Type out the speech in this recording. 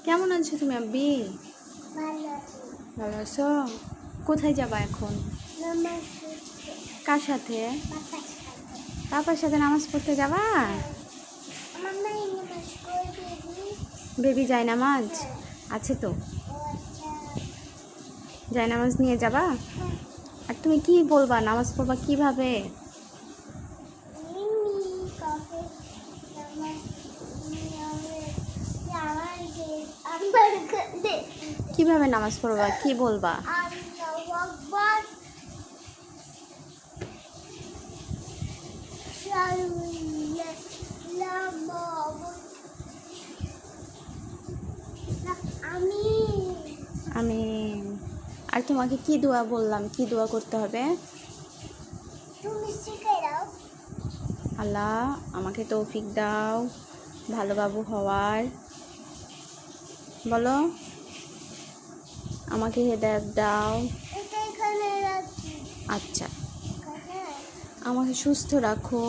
কেমন আছো তুমি আব্বি? ভালো আছি। ভালো আছো? কোথায় যাবা এখন? নামাজ পড়তে। কার সাথে? বাবার সাথে। পাপার সাথে নামাজ পড়তে যাবা? আমার মাই নামাজ পড়বে নি। বেবি যায় নামাজ আছে তো, ও আচ্ছা। যায় নামাজ নিয়ে যাবা? হ্যাঁ। আর তুমি কি বলবা, নামাজ পড়বা কিভাবে? এমনি কবে নামাজ নিয়মে আমার কাছে কিভাবে নামাজ পড়বা, কি বলবা? আল্লাহু আকবার আমি আমি আর তোমাকে কি দোয়া বললাম, কি দোয়া করতে হবে? তুমি শিখে দাও। আল্লাহ আমাকে তৌফিক দাও ভালো বাবু হওয়ার। বলো, আমাকে হেদায়েত দাও। এটা এখানে রাখি। আচ্ছা, এখানে আমাকে সুস্থ রাখো।